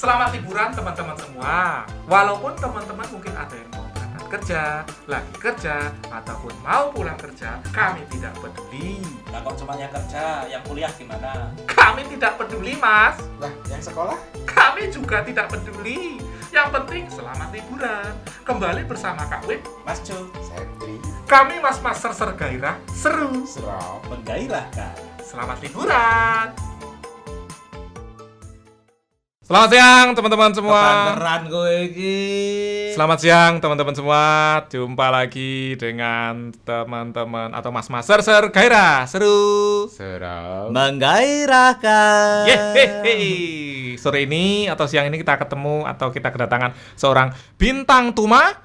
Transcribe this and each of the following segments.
Selamat liburan teman-teman semua. Walaupun teman-teman mungkin ada yang mau berangkat kerja, lagi kerja, ataupun mau pulang kerja, kami tidak peduli. Nah kok cuma yang kerja, yang kuliah gimana? Kami tidak peduli, Mas. Lah, yang sekolah? Kami juga tidak peduli. Yang penting selamat liburan. Kembali bersama Kak Win, Mas Jo, Septri. kami Mas-Mas Ser Gairah, seru. Serap. menggairahkan. Selamat liburan. Selamat siang teman-teman semua. Kebanteran kowe iki. Selamat siang teman-teman semua. Jumpa lagi dengan teman-teman atau Mas-Mas Ser Gairah, seru. Serap. Menggairahkan. Yehehe. Sore ini atau siang ini kita ketemu atau kita kedatangan seorang bintang tuma,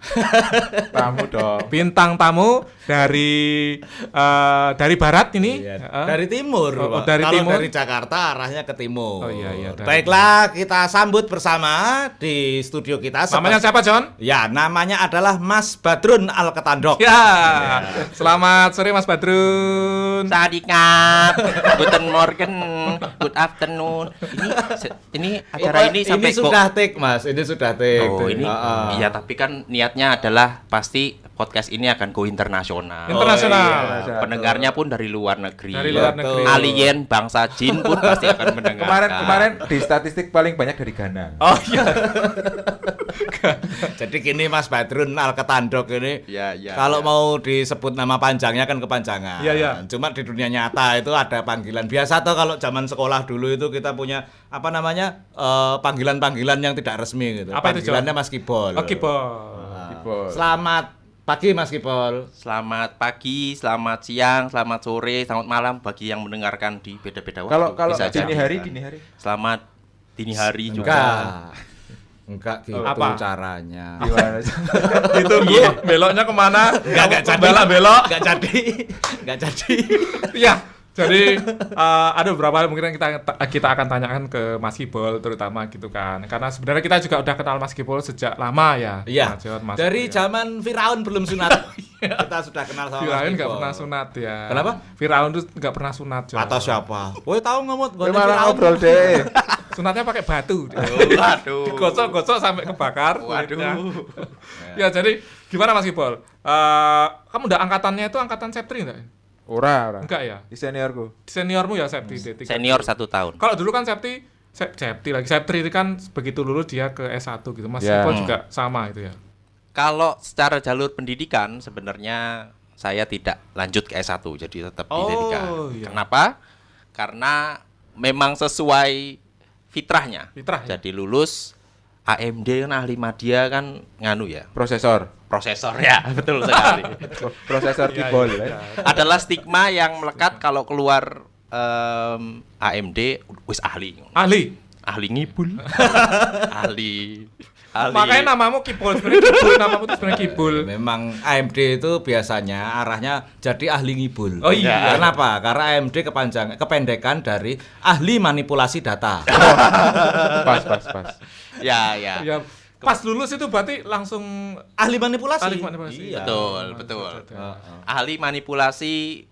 Tamu dong. bintang tamu dari barat ini. Iya, dari timur. Oh, Pak. dari Kalau timur. dari Jakarta arahnya ke timur. Oh, iya, dari- Baiklah, kita sambut bersama di studio kita. Namanya siapa, John? Ya, namanya adalah Mas Badrun Alketandok. Ya. Selamat sore Mas Badrun. Sadikap, guten morgen, good afternoon. Ini acara ini sampai sudah take, Mas. Ini sudah take. Oh, ini iya, tapi kan niatnya adalah pasti podcast ini akan go internasional. Internasional. Iya, pendengarnya pun dari luar negeri. Dari luar negeri. Alien, bangsa jin pun pasti akan mendengarkan. Kemarin di statistik paling banyak dari Ghana. Oh iya. Jadi gini Mas Badrun Alketandok ini. Ya, ya, Kalau ya. mau disebut nama panjangnya kan kepanjangan. Iya, iya. Cuma di dunia nyata itu ada panggilan biasa tuh kalau zaman sekolah dulu itu kita punya apa namanya panggilan-panggilan yang tidak resmi gitu. Apa itu, John? Panggilannya Mas Kibol. Oh, Kibol. Kibol. Selamat pagi Mas Kibol. Selamat pagi, selamat siang, selamat sore, selamat malam bagi yang mendengarkan di beda-beda waktu. Kalau Bisa dini jadi, hari, kan. dini hari. Selamat dini hari juga. Enggak gitu Apa? caranya. Gimana? Ditunggu beloknya kemana? Enggak jadi. Belok. Enggak jadi. Enggak jadi. Iya. Jadi ada beberapa hal mungkin yang kita akan tanyakan ke Mas Kibol terutama gitu kan. Karena sebenarnya kita juga udah kenal Mas Kibol sejak lama ya. Iya. Mas John, Mas Dari Kibol, ya. zaman Firaun belum sunat. Kita sudah kenal sama Mas Firaun nggak Kibol. pernah sunat ya. Kenapa? Firaun tuh nggak pernah sunat. John. Atau siapa? Woi tahu ngemut Gimana ngobrol deh? Sunatnya pakai batu. Waduh. Digosok-gosok sampai kebakar. kulitnya. Ya jadi gimana Mas Kibol? Kamu udah angkatannya itu angkatan Septri enggak? Ora. Enggak ya? Di seniorku. Seniormu ya Septri D3. Senior 1 tahun. Kalau dulu kan Septri lagi Septri itu kan begitu lulus dia ke S1 gitu. Mas Ya. Kibol juga sama itu ya. Kalau secara jalur pendidikan sebenarnya saya tidak lanjut ke S1 jadi tetap di D3. iya. Kenapa? Karena memang sesuai fitrahnya. Fitrah ya? Jadi lulus AMD kan ahli media kan nganu ya. Prosesor. Prosesor ya, betul sekali. Prosesor Iya, Kibol. iya, iya. Adalah stigma yang melekat kalau keluar AMD wis ahli. Ahli. Ahli ngibul. ahli. Makanya namamu Kibol sebenarnya Kibul, namamu itu sebenarnya Kibul. Memang AMD itu biasanya arahnya jadi ahli ngibul. Oh iya. Kenapa? Karena AMD kependekan dari ahli manipulasi data. Pas. Ya. Ya, pas lulus itu berarti langsung Ahli manipulasi. ahli manipulasi. Iya. Betul. Ahli manipulasi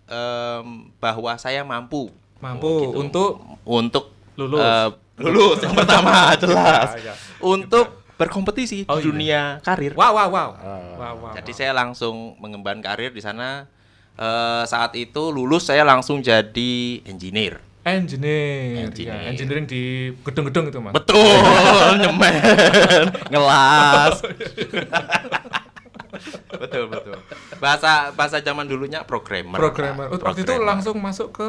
bahwa saya mampu gitu. untuk Lulus. lulus yang pertama jelas. Ya, ya. Untuk berkompetisi Oh, di iya. dunia karir. Wow. Jadi saya langsung mengemban karir di sana. Saat itu lulus saya langsung jadi engineer. Engineer. Engineer. Ya, engineering di gedung-gedung itu, Mas. Betul, nyemen, ngelas. betul. Bahasa zaman dulunya programmer. Programmer. Pak. Waktu itu Programmer. langsung masuk ke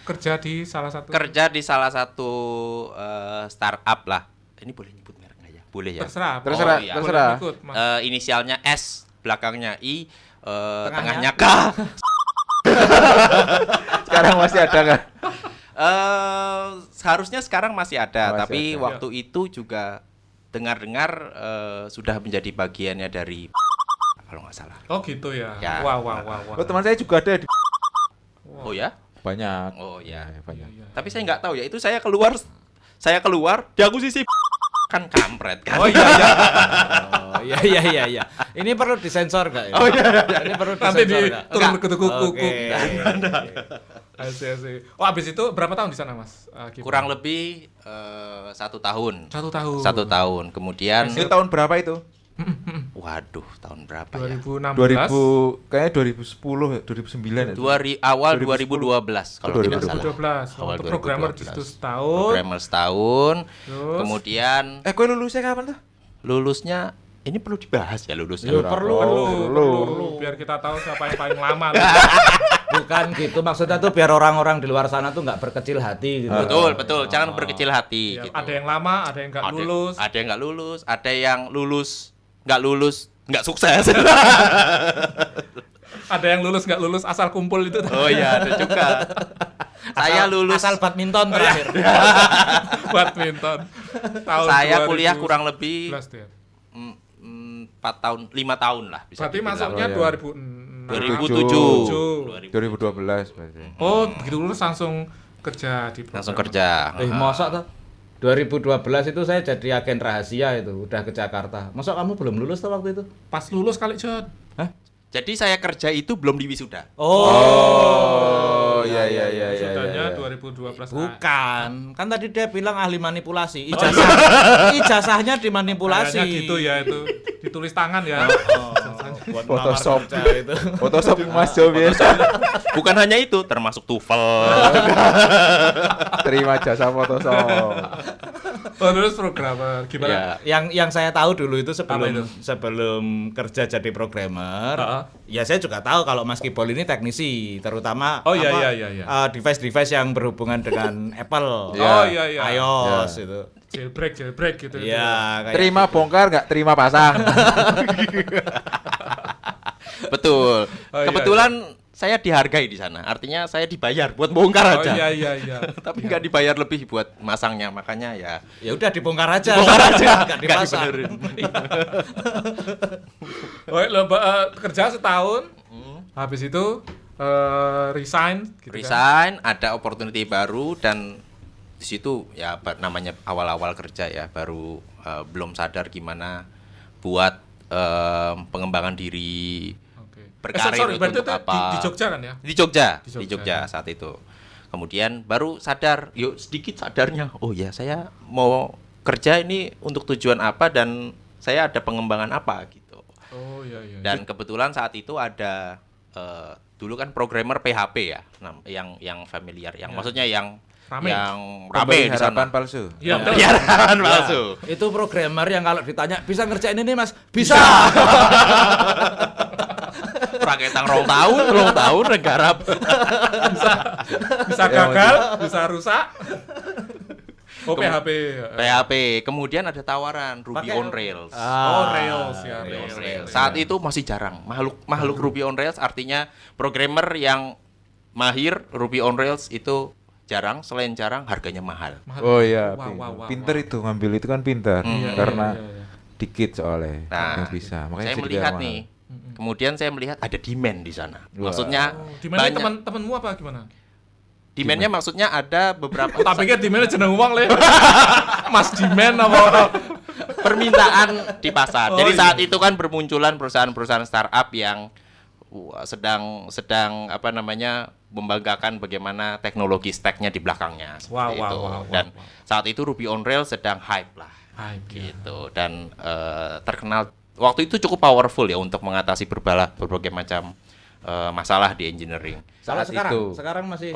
kerja di salah satu startup lah. Ini boleh nyebut merek nggak ya? Boleh ya. Terserah. Terserah, Boleh terserah. ikut, Mas. Inisialnya S, belakangnya I, Tengahnya tengahnya K. Sekarang masih ada kan? Seharusnya sekarang masih ada, Masih tapi ada. waktu itu juga dengar-dengar sudah menjadi bagiannya dari kalau nggak salah. Oh gitu ya. Ya. Wow. Oh, teman saya juga ada di Oh ya? banyak. Oh ya. Banyak. Iya. Tapi saya nggak tahu ya, itu saya keluar di akuisisi kan kampret kan. Oh iya. Oh, iya. Ini perlu disensor enggak ya? Oh iya. Ini perlu Nanti disensor enggak? diturun ke kuku. Oke. Asik. Oh, habis itu berapa tahun di sana, Mas? Kiprah? Kurang lebih 1 tahun. 1 tahun. 1 tahun. Kemudian Ini tahun berapa itu? waduh, tahun berapa 2016. ya? 2000 kayaknya 2010 ya, 2009 ya. Awal 2010. 2012 kalau tidak salah. 2012. Awal Untuk programmer di 2012. situ setahun. Programmer setahun. Terus? Kemudian Kowe lulusnya kapan tuh? lulusnya ini perlu dibahas ya lulusnya. Ya, perlu. Perlu. Biar kita tahu siapa yang paling lama. Bukan gitu, maksudnya tuh biar orang-orang di luar sana tuh nggak berkecil hati gitu. Betul. Jangan berkecil hati Ya, gitu. ada yang lama, ada yang nggak lulus. Ada yang nggak lulus, ada yang lulus, nggak sukses. Ada yang lulus nggak lulus asal kumpul itu. Oh iya, ada juga. Saya lulus Asal badminton terakhir. Badminton. Tahun saya 2011 kuliah kurang lebih tuh ya. 4 tahun, 5 tahun lah bisa Berarti dibilang. masuknya Oh, iya. 2006. 2012 berarti. Oh, begitu lulus langsung kerja di Langsung program. kerja. Masa tuh 2012 itu saya jadi agen rahasia itu, udah ke Jakarta. Masa kamu belum lulus tuh waktu itu? Pas lulus kali, Jod. Jadi saya kerja itu belum di wisuda. Oh, iya. Wisudanya 2012. Bukan, kan tadi dia bilang ahli manipulasi. Ijazahnya dimanipulasi. Kayaknya gitu ya itu. Ditulis tangan ya. Buat Photoshop. melamar kerja itu. Photoshop Mas Jo biasa. Bukan hanya itu, termasuk TOEFL. Terima jasa Photoshop. Oh, terus programmer. Gimana? Ya. Yang saya tahu dulu itu Apa itu? sebelum kerja jadi programmer, Heeh. ya saya juga tahu kalau Mas Kipol ini teknisi, terutama Oh, iya. device-device yang berhubungan dengan Apple, Iya. Oh, iya. iOS itu. Jailbreak gitu. Iya, kayak Terima bongkar nggak terima pasang. Betul. Oh, iya, Kebetulan saya dihargai di sana. Artinya saya dibayar buat bongkar Oh, aja. iya. Tapi nggak dibayar lebih buat masangnya, makanya ya ya udah dibongkar aja. nggak Nggak dipasang. dibenerin. Oh, kerja setahun. Habis itu resign gitu kan. Resign, ada opportunity baru dan di situ ya namanya awal-awal kerja ya, baru belum sadar gimana buat pengembangan diri, Oke. berkarir Sorry, berarti untuk itu apa. di Jogja kan ya? Di Jogja, Di di Jogja. Jogja saat itu. Kemudian baru sadar, yuk sedikit sadarnya, oh ya saya mau kerja ini untuk tujuan apa dan saya ada pengembangan apa gitu. Oh, iya. Dan kebetulan saat itu ada dulu kan programmer PHP ya, yang familiar, yang maksudnya yang Rame. yang Pemberi rame di sana. harapan palsu. Iya, betul. Ya, harapan Ya, palsu. itu programmer yang kalau ditanya bisa ngerjain ini Mas, bisa. Praketang rong tahun negara. Bisa gagal, bisa rusak. Oh, PHP. PHP. Kemudian ada tawaran Ruby Pakai- on Rails. Oh, Rails ya. Ruby on Rails. Rails. Saat itu masih jarang. Makhluk Ruby on Rails artinya programmer yang mahir Ruby on Rails itu jarang. Selain jarang, harganya mahal. Oh iya, Wow. pinter itu ngambil itu kan pinter Iya, karena iya. dikit soalnya Nah, yang bisa. Makanya saya jadi melihat mahal. nih. Kemudian saya melihat ada demand di sana. Wah. Maksudnya Di mana banyak. teman-temanmu apa gimana? Demandnya maksudnya ada beberapa Tak pikir di mana jeneng uang le. Mas Dimen apa? permintaan di pasar. Oh, Jadi iya. saat itu kan bermunculan perusahaan-perusahaan startup yang sedang apa namanya membanggakan bagaimana teknologi stack-nya di belakangnya seperti itu. Dan saat itu Ruby on Rails sedang hype lah. Hype, ya. Gitu. Dan terkenal waktu itu cukup powerful ya untuk mengatasi berbagai macam masalah di engineering. Kalau Saat sekarang, itu. sekarang masih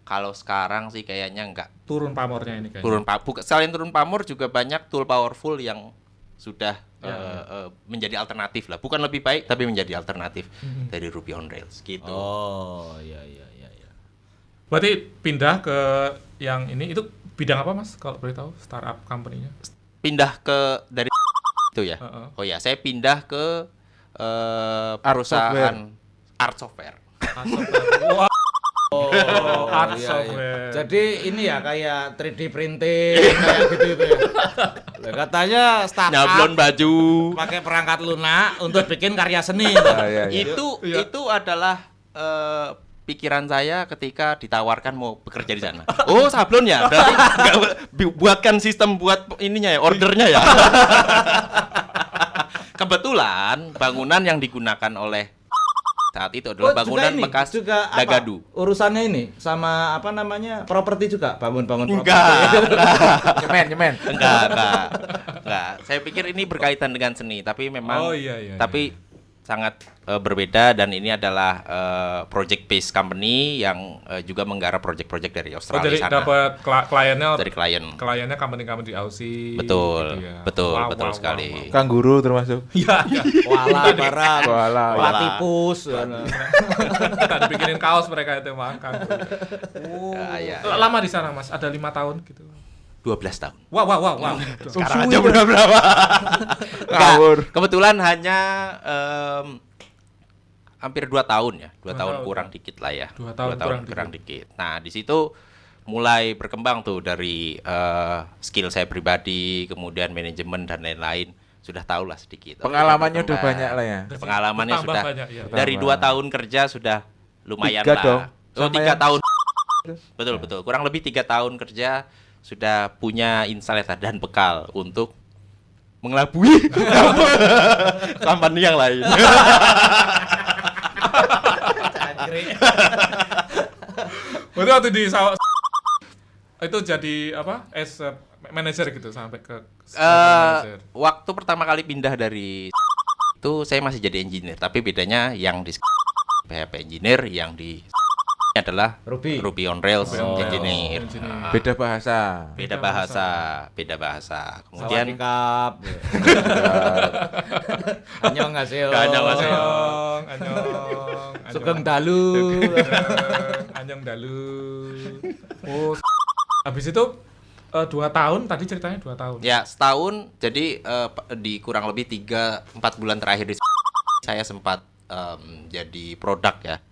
Kalau sekarang sih kayaknya enggak. Turun pamornya ini kayaknya. Selain turun pamor juga banyak tool powerful yang sudah menjadi alternatif lah. Bukan lebih baik tapi menjadi alternatif dari Ruby on Rails gitu. Oh, iya. Berarti pindah ke yang ini itu bidang apa Mas kalau boleh tahu startup company-nya? Pindah ke dari itu ya. Heeh. Oh ya, saya pindah ke perusahaan art software. Wah, art iya. software. Jadi ini ya kayak 3D printing kayak gitu itu ya. Lah, katanya Nyablon startup baju. pakai perangkat lunak untuk bikin karya seni. Iya. Itu adalah pikiran saya ketika ditawarkan mau bekerja di sana. Oh, sablon ya. Berarti nggak buatkan sistem buat ininya ya, ordernya ya. Kebetulan bangunan yang digunakan oleh saat itu adalah bangunan bekas juga Dagadu. Urusannya ini sama apa namanya properti juga, bangun-bangun properti. Nyemen. Enggak. Saya pikir ini berkaitan dengan seni, tapi memang tapi sangat berbeda, dan ini adalah project based company yang juga menggarap project-project dari Australia jadi sana. dapat kliennya Dari kliennya company-company di Aussie. Betul, gitu ya. betul Wow, sekali. wow. Kangguru termasuk. Iya, iya. Koala barang. Koala. Platipus. Kita dibikinin kaos mereka itu makan. Ya. Lama di sana Mas, ada 5 tahun gitu. 12 tahun. Wow. Sekarang aja berapa? Ngawur. Kebetulan hanya hampir 2 tahun ya. 2 tahun kurang dikit lah ya. 2 tahun kurang dikit. Nah, di situ mulai berkembang tuh dari skill saya pribadi, kemudian manajemen dan lain-lain. Sudah tahu lah sedikit. Pengalamannya udah banyak lah ya. Pengalamannya Bertambah sudah banyak, ya. dari 2 tahun kerja sudah lumayan 3 lah. dong. Oh, Sama 3 yang- tahun. Betul. Kurang lebih 3 tahun kerja sudah punya insight dan bekal untuk mengelabui company yang lain. Berarti waktu di itu jadi apa? As a manager gitu sampai ke manager. Waktu pertama kali pindah dari itu saya masih jadi engineer, tapi bedanya yang di PHP engineer, yang di adalah Ruby on Rails Ruby on Rails engineer. engineer. Beda bahasa. Beda bahasa. Kemudian Sawadikap. Annyeonghaseyo. Anyong. Sugeng dalu. Anyong dalu. Oh, habis itu 2 tahun, tadi ceritanya 2 tahun. ya setahun, jadi di kurang lebih 3-4 bulan terakhir di saya sempat jadi produk ya.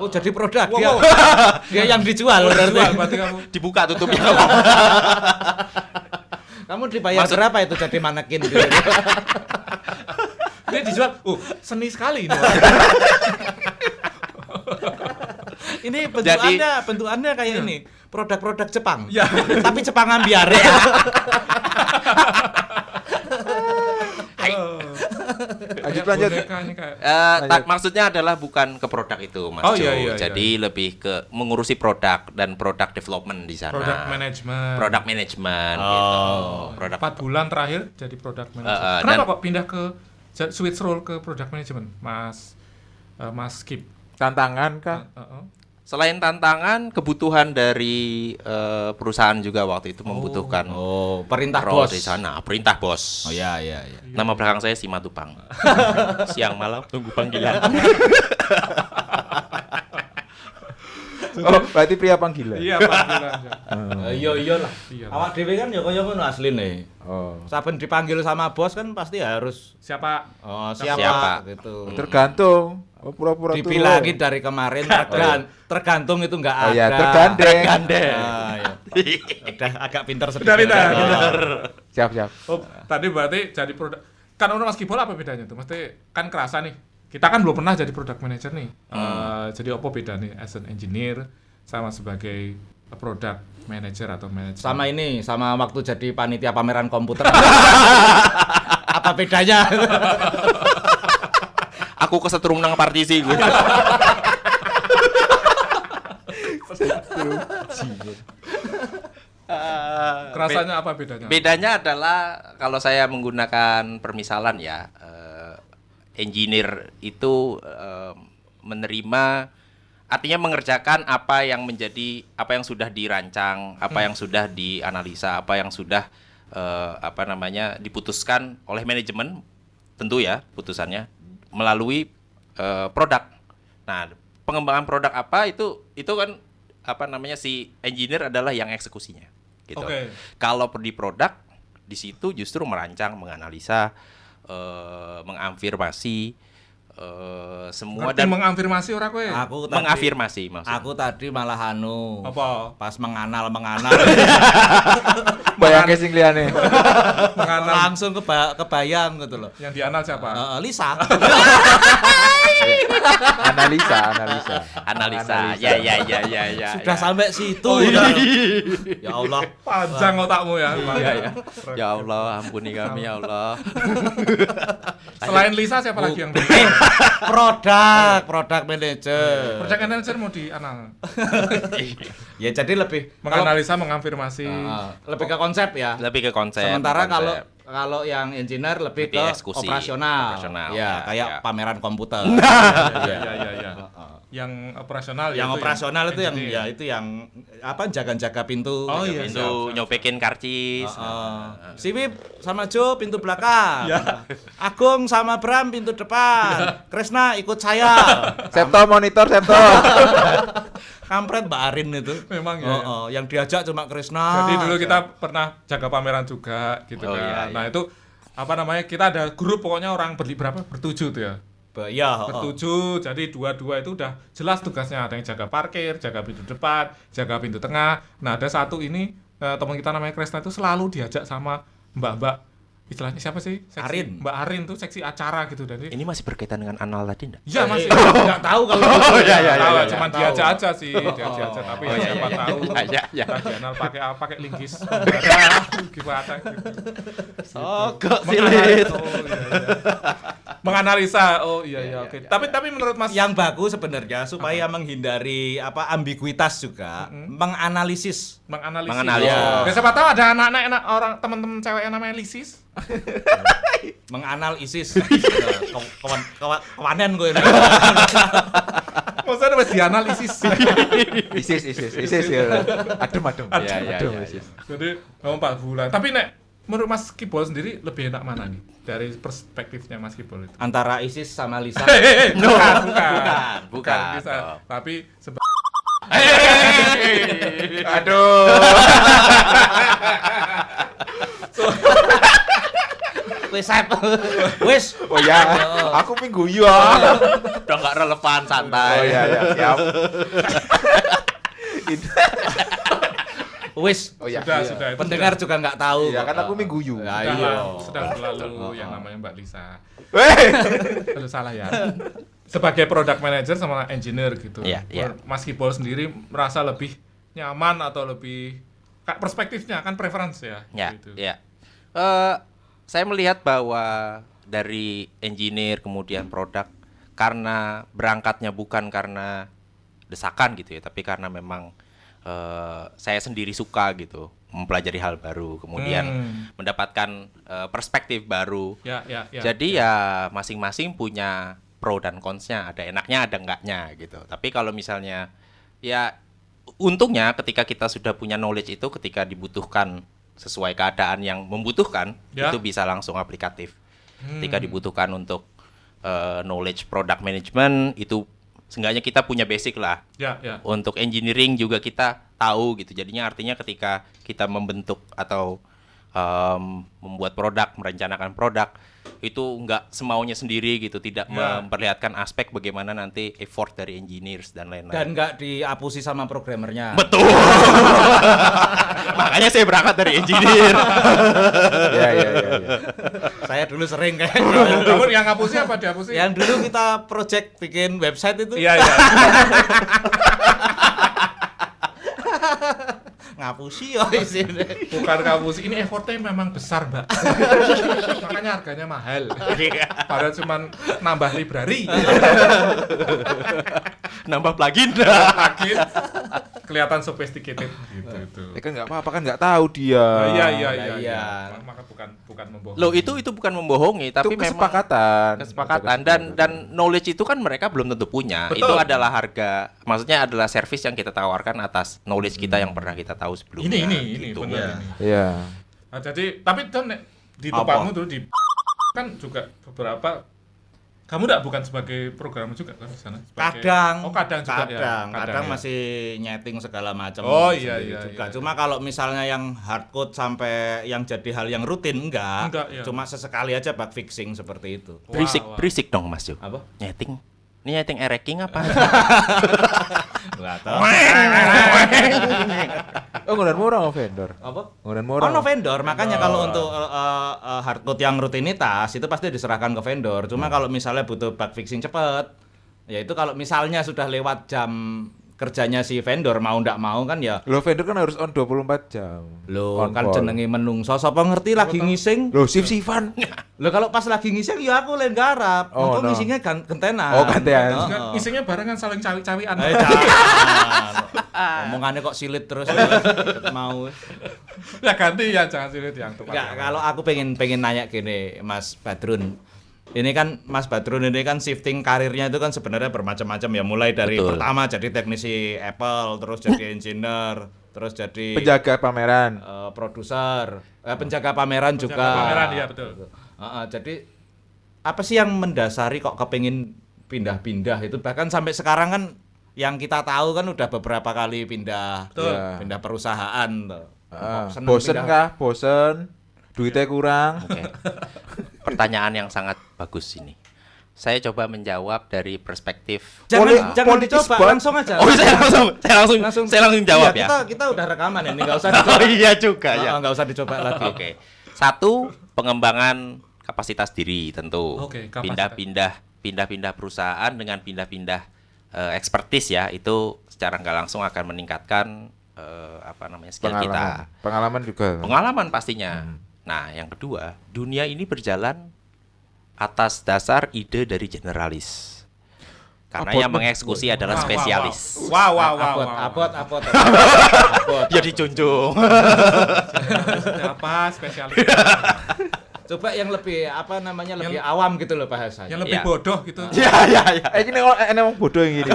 Oh, jadi produk Wow, dia. wow. Dia yang dijual berarti. Berarti kamu Dibuka tutupnya. Kamu dibayar berapa itu jadi manekin gitu? dia dijual. Seni sekali ini. Ini Jadi- bentukannya kayak ini. Produk-produk Jepang. Ya. Tapi Jepang ambiar ya. Lanjut. Bonekanya kayak Maksudnya adalah bukan ke produk itu, Mas Oh, Jo. iya. Jadi lebih ke mengurusi produk dan produk development di sana. product management. Product management gitu. Produk 4 bulan terakhir jadi product management. dan- Kenapa kok pindah ke switch role ke product management, Mas Skip? Tantangan kah? Selain tantangan, kebutuhan dari perusahaan juga waktu itu membutuhkan Oh, perintah role bos. di sana. Perintah bos. Oh iya. Nama belakang saya Simatupang. Siang malam tunggu panggilan. Oh, berarti pria panggilan. Iya, panggilan. Iya lah. Iya. Awak dhewe kan ya kaya ngono asline. Oh. Saben dipanggil sama bos kan pasti harus Siapa? siapa gitu. Tergantung. Oh, pura-pura Dibilangin dari kemarin tergantung itu enggak ada. Oh ya, tergandeng. Ah, iya. Udah agak pintar sedikit. Udah pintar. Siap. Oh, tadi berarti jadi produk. Kan Mas Kibol apa bedanya tuh? Mesti kan kerasa nih. Kita kan belum pernah jadi product manager nih. Jadi apa beda nih as an engineer sama sebagai product manager atau manager? Sama ini, sama waktu jadi panitia pameran komputer. Apa bedanya? Aku kesetrum nang partisi gue. Kerasanya apa bedanya? Bedanya adalah kalau saya menggunakan permisalan ya, engineer itu menerima, artinya mengerjakan apa yang sudah dirancang, apa yang sudah dianalisa, apa yang sudah diputuskan oleh manajemen, tentu ya putusannya melalui produk. Nah, pengembangan produk apa itu kan si engineer adalah yang eksekusinya gitu. Oke. Kalau di produk di situ justru merancang, menganalisa, mengafirmasi semua Ngerti dan mengafirmasi orang kowe? mengafirmasi maksudnya. Aku tadi malah Apa? pas menganal Bayangke sing liyane. Menganal langsung kebayang gitu loh. yang dianal siapa? Lisa. Analisa. Ya. Sudah sampai situ. Ya Allah. Panjang otakmu ya. Ya. Ya Allah, ampuni kami ya Allah. Selain Lisa siapa lagi yang produk manager. Project manager mau dianal. Ya jadi lebih Menganalisa, mengonfirmasi. lebih ke konsep ya. Lebih ke konsep. Sementara konsep. kalau yang engineer lebih Lebih ke eksekusi. operasional. Operasional, Ya, ya, kayak ya. pameran komputer. Iya. Yang operasional Yang operasional itu yang engineer. ya itu yang apa jaga-jaga pintu. Oh, Jaga iya, pintu. Itu nyopekin karcis. Si Wip sama Jo pintu belakang. Agung sama Bram pintu depan. Krisna ikut saya. Septo monitor Septo. Kampret Mbak Arin itu. Memang ya. Yang diajak cuma Krisna. Jadi dulu kita pernah jaga pameran juga gitu Oh, kan. iya, Nah, itu apa namanya? Kita ada grup pokoknya orang berapa? Bertujuh tuh ya. Iya, Bertujuh, jadi dua-dua itu udah jelas tugasnya. Ada yang jaga parkir, jaga pintu depan, jaga pintu tengah. Nah, ada satu ini teman kita namanya Krisna itu selalu diajak sama mbak-mbak, istilahnya siapa sih? Arin. Mbak Arin tuh seksi acara gitu. Jadi Ini masih berkaitan dengan anal tadi enggak? iya masih. Enggak tahu kalau Tahu, cuman tahu. diajak aja sih, diajak aja. Tapi ya siapa tahu. Ya. Dianal pakai apa? Pakai linggis. Gimana gitu. Sogok Menganalisa, oh, iya. Menganalisa, oh iya oke. Tapi menurut Mas Yang bagus sebenarnya supaya menghindari apa ambiguitas juga, menganalisis. menganalisis. Menganalisis. Ya, siapa tahu ada anak-anak orang teman-teman cewek yang namanya Lisis. Menganalisis. Kawanan gue ini. Maksudnya harus dianalisis. Isis ya. Adem. Iya. Isis. Jadi 4 bulan. Tapi nek menurut Mas Kibol sendiri lebih enak mana nih dari perspektifnya Mas Kibol itu? Antara ISIS sama Lisa. Bukan. Bisa. Tapi Aduh. Wis. Oh ya, aku minggu ya. Udah enggak relevan, santai. Oh ya, siap. Wis. Oh ya. sudah itu Pendengar juga nggak tahu. Iya kan aku minggu yu. Nah, sudah, iya. sudah berlalu yang namanya Mbak Lisa. Weh. Aduh salah ya. Sebagai product manager sama engineer gitu. Iya. Mas Kibol sendiri merasa lebih nyaman atau lebih perspektifnya kan preference ya. Ya, gitu. ya. Saya melihat bahwa dari engineer kemudian produk karena berangkatnya bukan karena desakan gitu ya, tapi karena memang saya sendiri suka gitu mempelajari hal baru, kemudian mendapatkan perspektif baru. Ya. Jadi ya masing-masing punya pro dan cons-nya, ada enaknya, ada enggaknya gitu. Tapi kalau misalnya ya untungnya ketika kita sudah punya knowledge itu, ketika dibutuhkan sesuai keadaan yang membutuhkan, Ya. itu bisa langsung aplikatif. Ketika dibutuhkan untuk knowledge product management, itu seenggaknya kita punya basic lah. Ya. Untuk engineering juga kita tahu gitu. Jadinya artinya ketika kita membentuk atau membuat produk, merencanakan produk, itu nggak semaunya sendiri gitu, tidak Ya. memperlihatkan aspek bagaimana nanti effort dari engineers dan lain-lain. Dan nggak diapusi sama programmernya. Betul. Makanya saya berangkat dari engineer. Ya. Saya dulu sering kayak Kamu yang ngapusin apa dihapusin? yang dulu kita project bikin website itu Iya. ngapusi ya isine. Bukan ngapusin, ini effortnya memang besar, Mbak. Makanya harganya mahal. Padahal cuma nambah library. Nambah plugin. Lagi kelihatan sophisticated gitu itu. Ya kan nggak apa-apa kan nggak tahu dia. Iya. Maka bukan membohongi. Loh, itu bukan membohongi, Itu tapi memang kesepakatan. dan knowledge itu kan mereka belum tentu punya. Betul. Itu adalah harga, maksudnya adalah service yang kita tawarkan atas knowledge kita yang pernah kita tahu sebelumnya. Ini gitu. benar ini. Iya. Nah, jadi tapi tuh di tempatmu tuh di kan juga beberapa kamu bukan sebagai programmer juga kan di sana? Kadang Kadang ya. kadang ya. masih nyeting segala macam Oh, sendiri iya, juga. iya. Cuma kalau misalnya yang hard code sampai yang jadi hal yang rutin enggak ya. cuma sesekali aja bug fixing seperti itu. Berisik, Wah. berisik dong Mas Jo. Apa? Nyeting. Ini nyeting ereking apa? Enggak tahu. Oh, ngundang murah sama vendor. Apa? Ngundang murah. Oh, vendor, makanya kalau untuk hard code yang rutinitas itu pasti diserahkan ke vendor. Cuma kalau misalnya butuh bug fixing cepat, ya itu kalau misalnya sudah lewat jam kerjanya si vendor mau ndak mau kan ya. Lo vendor kan harus on 24 jam. Loh, On kan call. jenenge menungso sapa ngerti lagi ngising. Lo shift-shiftan. Loh kalau pas lagi ngising ya aku len garap. Oh, Engko no. ngisingnya gentenan. Oh, gantian. Juga isinya barengan saling cawi-cawian. Jangan. Omongannya kok silit terus mau. Ya ganti ya, jangan silit yang tukang. Enggak, kalau aku pengen nanya gini, Mas Badrun. Ini kan Mas Badrun ini kan shifting karirnya itu kan sebenarnya bermacam-macam ya, mulai dari Betul. pertama jadi teknisi Apple, terus jadi engineer, terus jadi Penjaga pameran. produser, penjaga pameran juga. Pameran ya betul. Jadi apa sih yang mendasari kok kepengin pindah-pindah itu, bahkan sampai sekarang kan yang kita tahu kan udah beberapa kali pindah Betul. Ya. pindah perusahaan tuh. Kok seneng Bosen pindah? kah? Bosen. Duitnya kurang. Oke. Pertanyaan yang sangat bagus ini. Saya coba menjawab dari perspektif. Jangan Politis dicoba, banget. langsung aja. Oh, saya langsung jawab Iya, ya. Kita udah rekaman ini, enggak usah dicoba. Oh iya juga ya. Enggak usah dicoba lagi. Oke. Satu, pengembangan kapasitas diri tentu. Oke, kapasitas. Pindah-pindah perusahaan dengan pindah-pindah expertise ya, itu secara nggak langsung akan meningkatkan skill kita. Pengalaman juga. Pengalaman pastinya. Nah, yang kedua, dunia ini berjalan atas dasar ide dari generalis. Karena Abot, yang mengeksekusi adalah spesialis. Wow. Abot. Ya dijunjung. Apa spesialis? Coba yang lebih lebih awam gitu loh bahasanya. Yang lebih Ya. bodoh gitu. Ya. Ini emang bodoh yang gini.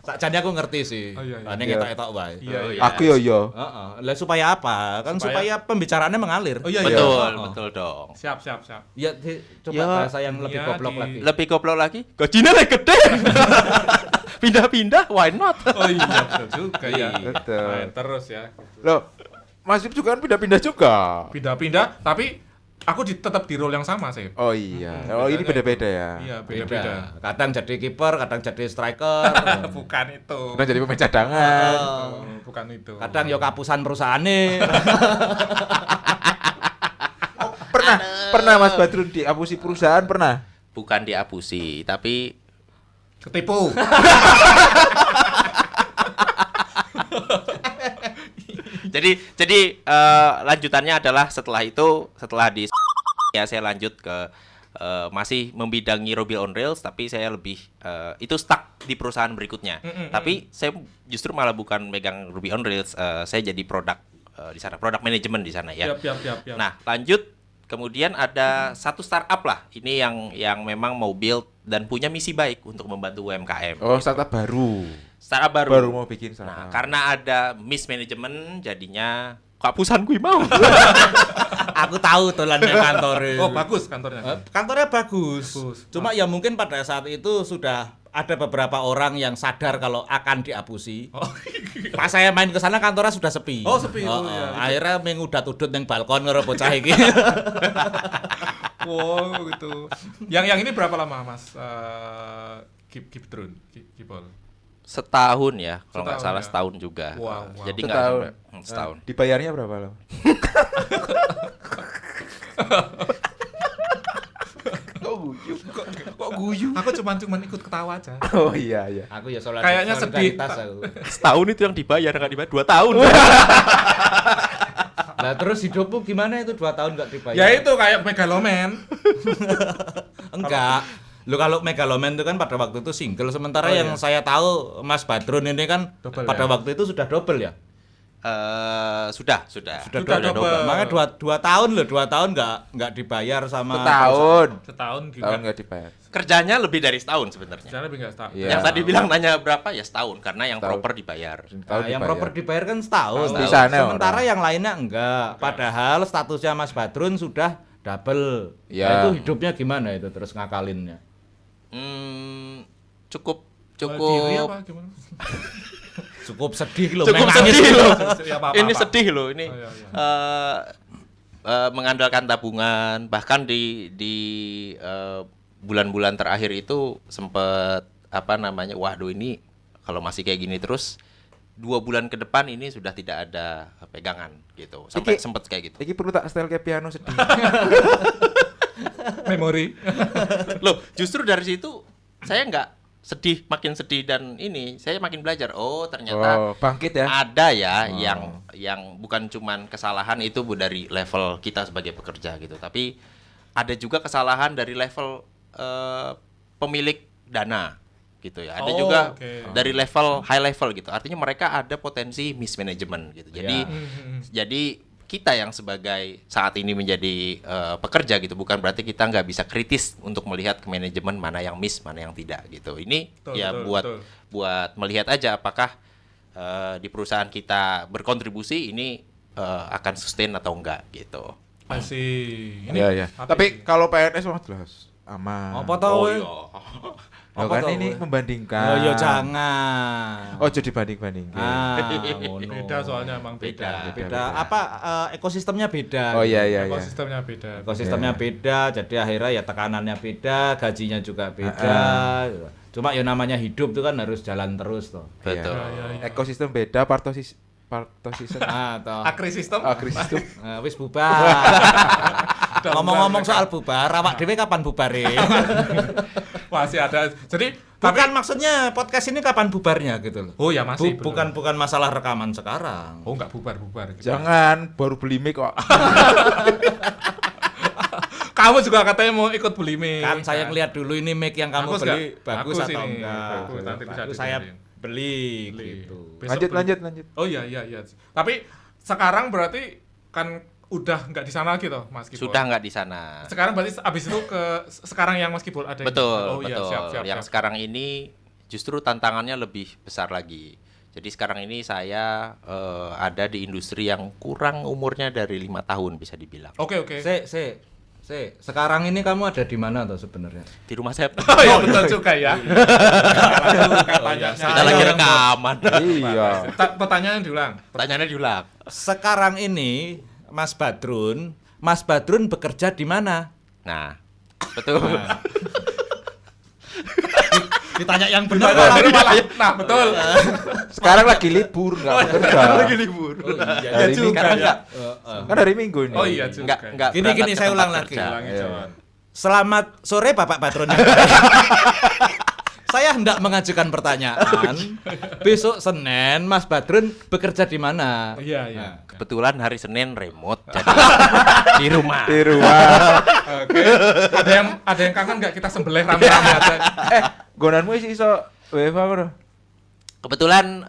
Sakjane aku ngerti sih. Oh, iya. Ane ngetok-etok wae. Iya. Aku yo. Heeh. Lah supaya apa? Kan supaya pembicaraannya mengalir. Oh iya. Betul dong. Siap. Ya coba Ya, bahasa yang lebih iya, goblok di- lagi. Lebih goblok lagi, gajinya lebih gede. Pindah-pindah, why not? Oh iya betul juga ya. Betul. Main terus ya. Loh, Mas Dip juga kan pindah-pindah juga. Pindah-pindah tapi aku tetap di role yang sama sih. Oh iya. Oh ini beda-beda ya. Iya, Beda. beda-beda. Kadang jadi kiper, kadang jadi striker. Bukan itu. Udah jadi pemain cadangan. Bukan itu. Kadang yo kapusan perusahaane. Pernah Mas Badrun diapusi perusahaan pernah? Bukan diapusi, tapi Ketipu. jadi lanjutannya adalah setelah di ya saya lanjut ke masih membidangi Ruby on Rails, tapi saya lebih itu stuck di perusahaan berikutnya. Tapi saya justru malah bukan megang Ruby on Rails, saya jadi produk di sana, product management di sana ya. Siap. Nah, lanjut kemudian ada satu startup lah. Ini yang memang mau build dan punya misi baik untuk membantu UMKM. Oh, startup baru. Startup baru. Baru mau bikin Nah, startup. karena ada mismanagement jadinya kapusan gue mau. Aku tahu dolannya kantor. Oh, bagus kantornya. Kantornya bagus. Bagus. Cuma ya mungkin pada saat itu sudah ada beberapa orang yang sadar kalau akan diapusi. Oh. Pas saya main ke sana kantornya sudah sepi. Oh, sepi. Oh, iya. Akhirnya mengudat-udut yang balkon karo bocah iki. Wow, gitu. Yang ini berapa lama, Mas? Kipol. Setahun ya, kalau nggak Setahun salah ya? setahun juga. Wow. Jadi nggak Setahun. sampai setahun. Dibayarnya berapa lo? Kok guyu? Aku cuman ikut ketawa aja. Oh iya. Aku ya soal Kayaknya sedih. solidaritas aku. Setahun itu yang dibayar, nggak dibayar 2 tahun. Nah, terus hidupmu gimana itu 2 tahun nggak dibayar? Ya itu kayak megaloman. Enggak. Lu kalau Megaloman itu kan pada waktu itu single, sementara Oh, yang iya. saya tahu Mas Badrun ini kan Double pada ya? waktu itu sudah double ya. Sudah. Sudah double. double. Makanya 2 tahun loh, 2 tahun nggak dibayar sama Setahun. Setahun Tahun juga. nggak dibayar. Kerjanya lebih dari setahun sebenarnya. Jangan lebih enggak setahun. Iya. Yang tadi bilang nanya berapa ya setahun, karena yang Setahun. proper dibayar. Nah, yang proper dibayar kan setahun. Setahun. Di sana Sementara orang. yang lainnya enggak. Padahal statusnya Mas Badrun sudah double. Ya. Nah, itu hidupnya gimana itu terus ngakalinnya? Cukup Diri apa gimana? Cukup sedih loh. cukup main nangis sedih loh. Ya, apa-apa. Ini sedih loh ini. Oh, iya, iya. Mengandalkan tabungan, bahkan di bulan-bulan terakhir itu sempet waduh ini kalau masih kayak gini terus 2 bulan ke depan ini sudah tidak ada pegangan gitu. Sampai Iki- sempet kayak gitu. Iki perlu tak setel kayak piano sedih. Memori. Loh, justru dari situ saya sedih, makin sedih dan ini saya makin belajar. Oh, ternyata Bangkit ya. ada ya yang bukan cuman kesalahan itu dari level kita sebagai pekerja gitu, tapi ada juga kesalahan dari level pemilik dana gitu ya. Ada juga dari level high level gitu. Artinya mereka ada potensi mismanagement gitu. Jadi kita yang sebagai saat ini menjadi pekerja gitu, bukan berarti kita nggak bisa kritis untuk melihat ke manajemen mana yang miss, mana yang tidak gitu. Ini buat melihat aja apakah di perusahaan kita berkontribusi ini akan sustain atau enggak gitu. Masih. Iya. Tapi kalau PNS mah jelas aman. Apa tau? Oh, kan ini membandingkan. Oh ya jangan. Oh, jadi banding-bandingin. Ngono. Beda soalnya emang beda. Beda. Apa ekosistemnya beda. Oh iya. Ekosistemnya beda. Ekosistemnya beda, jadi akhirnya ya tekanannya beda, gajinya juga beda. Cuma ya namanya hidup itu kan harus jalan terus toh. Betul. Iya. Ekosistem beda, partosistem. Toh. Akrisistem. Akrisistem. Wis bubar. Ngomong-ngomong soal bubar, awak dhewe kapan bubare? Masih ada. Jadi Bukan maksudnya podcast ini kapan bubarnya gitu loh. Oh ya masih. Bukan masalah rekaman sekarang. Oh enggak bubar. Jangan, baru beli mic kok. Kamu juga katanya mau ikut beli mic. Kan saya ngeliat dulu ini mic yang kamu Bagus beli nggak? bagus Bagus atau ini. enggak. Bagus, nanti bisa Bagus, saya didengerin. beli gitu. Besok Lanjut. Oh iya. Tapi sekarang berarti kan udah nggak di sana gitu, Mas Kibol. Sudah nggak di sana. Sekarang berarti abis itu ke sekarang yang Mas Kibol ada. Betul, Iya, betul. siap. Yang sekarang ini justru tantangannya lebih besar lagi. Jadi sekarang ini saya ada di industri yang kurang umurnya dari 5 tahun bisa dibilang. Oke. Sekarang ini kamu ada di mana tuh sebenarnya? Di rumah saya. Oh iya betul juga ya. Kita lagi rekaman. Iya. Pertanyaan diulang. Pertanyaannya diulang. Sekarang ini Mas Badrun bekerja di mana? Nah, betul. Ditanya yang benar Nah, betul. Sekarang lagi libur, enggak bekerja. Lagi libur. Hari Minggu. juga ya. Kan hari Minggu ini. Oh iya juga. Enggak. Gini, berangkat ke saya tempat ulang lagi. kerja. Ulangi, John. Selamat sore Bapak Badrun. Saya hendak mengajukan pertanyaan. Besok Senin Mas Badrun bekerja di mana? Iya. Kebetulan hari Senin remote jadi di rumah. Di rumah. Oke. Ada yang kangen nggak kita sembelih rame-rame aja? Gonanmu isi iso WFH bro. Kebetulan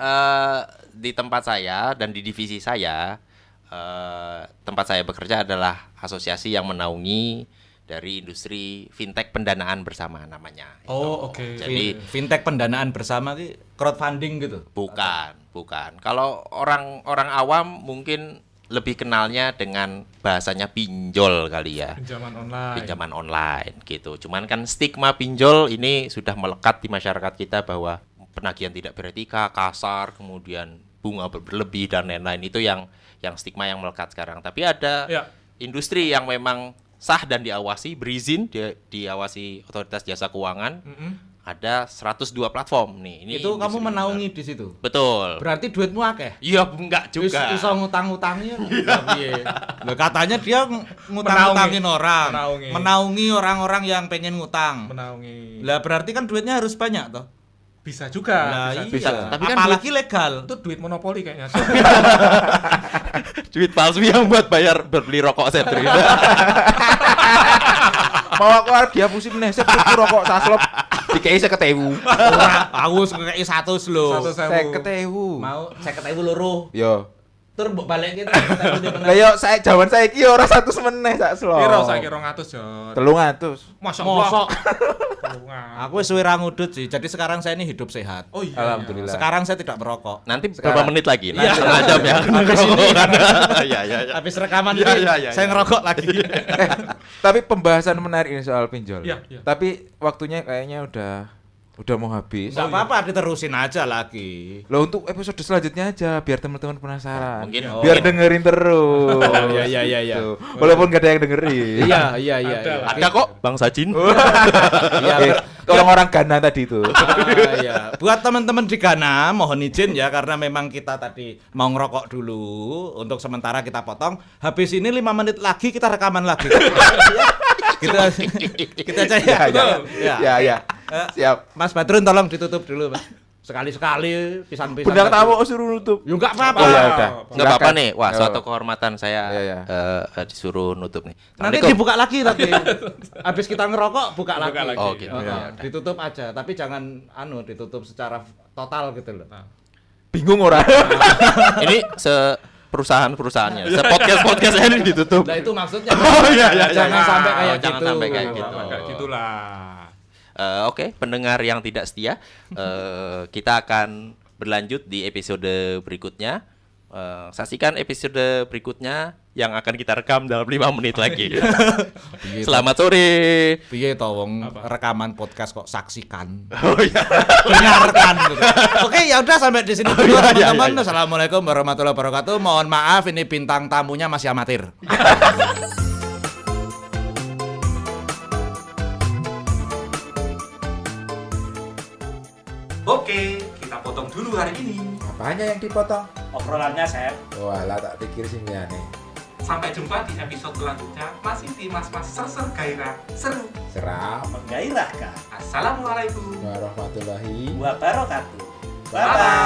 di tempat saya dan di divisi saya tempat saya bekerja adalah asosiasi yang menaungi dari industri fintech pendanaan bersama namanya. Oh, oke. Jadi fintech pendanaan bersama ki crowdfunding gitu. bukan. Kalau orang awam mungkin lebih kenalnya dengan bahasanya pinjol kali ya. Pinjaman online gitu. Cuman kan stigma pinjol ini sudah melekat di masyarakat kita bahwa penagihan tidak beretika, kasar, kemudian bunga berlebih dan lain-lain, itu yang stigma yang melekat sekarang. Tapi ada industri yang memang sah dan diawasi, berizin, diawasi otoritas jasa keuangan. Ada 102 platform nih. Ini itu kamu menaungi di situ. Betul. Berarti duitmu akeh. Iya, enggak juga. Iso ngutang-ngutangi piye? Loh, katanya dia ngutang-ngutangin orang. Menaungi orang-orang yang pengen ngutang. Menaungi. Lah berarti kan duitnya harus banyak toh. Bisa juga. Nah, bisa. Tapi kan apalagi legal. Itu duit monopoli kayaknya. Duit palsu yang buat bayar beli rokok Setri. Mau aku arep dihapusi meneh sep tuku rokok saslop dikei 50.000. Aku ngekeki 100 lho. 50.000. Mau 50.000 loro. Yo. Tur mbok balekke. Lah yo saya jaman saiki ora 100 meneh sak slot. Piro saiki 200, Jon? 300. Masya Allah. Mosok. 300. Aku wis suwe ra ngudut sih. Jadi sekarang saya ini hidup sehat. Oh iya. Alhamdulillah. Sekarang saya tidak merokok. Nanti Sekarang. berapa menit lagi? Iya. Setengah jam ya. Habis ini. Iya. Habis rekaman Iya, ini iya, saya iya. ngerokok lagi. Tapi pembahasan menarik ini soal pinjol. Iya. Tapi waktunya kayaknya udah mau habis. Enggak apa-apa, diterusin aja lagi. Loh, untuk episode selanjutnya aja biar teman-teman penasaran. Mungkin Biar dengerin terus. Oh, iya. Tuh. Walaupun gak ada yang dengerin. Iya. ada kok Bang Sajin. Iya. Orang-orang Ghana tadi itu. Iya. Buat teman-teman di Ghana, mohon izin ya karena memang kita tadi mau ngerokok dulu. Untuk sementara kita potong. Habis ini 5 menit lagi kita rekaman lagi. kita aja ya. Ya. Siap. Mas Badrun tolong ditutup dulu, Mas. Sekali-sekali pisan-pisan. Bintang tamu suruh nutup. Ya enggak apa-apa. Oh ya udah. Nggak apa-apa Silakan. nih. Wah, Oh. suatu kehormatan saya Iya. disuruh nutup nih. Nanti Assalamualaikum. dibuka lagi tapi habis kita ngerokok buka lagi. lagi. Oh, gitu. Heeh, ditutup aja, tapi jangan ditutup secara total gitu loh. Bingung orang. Ini perusahaannya. Podcast ini ditutup. Nah itu maksudnya. iya, Jangan sampai kayak Oh, jangan gitu. sampai kayak gitu. Kayak gitulah. Oke, pendengar yang tidak setia, kita akan berlanjut di episode berikutnya. Saksikan episode berikutnya yang akan kita rekam dalam 5 menit lagi. Selamat sore. Piye to wong rekaman podcast kok saksikan. Oh iya. Dengarkan gitu. Oke, ya udah sampai di sini dulu iya, teman-teman. iya. Assalamualaikum warahmatullahi wabarakatuh. Mohon maaf ini bintang tamunya masih amatir. Oke, kita potong dulu hari ini. Apanya yang dipotong? Obrolannya, Sep. Walah tak pikir sih nih. Sampai jumpa di episode selanjutnya. Masih di Mas-Mas Ser-Ser Gairah Seru. Serap. Menggairahkan. Assalamualaikum Warahmatullahi Wabarakatuh. Bye-bye.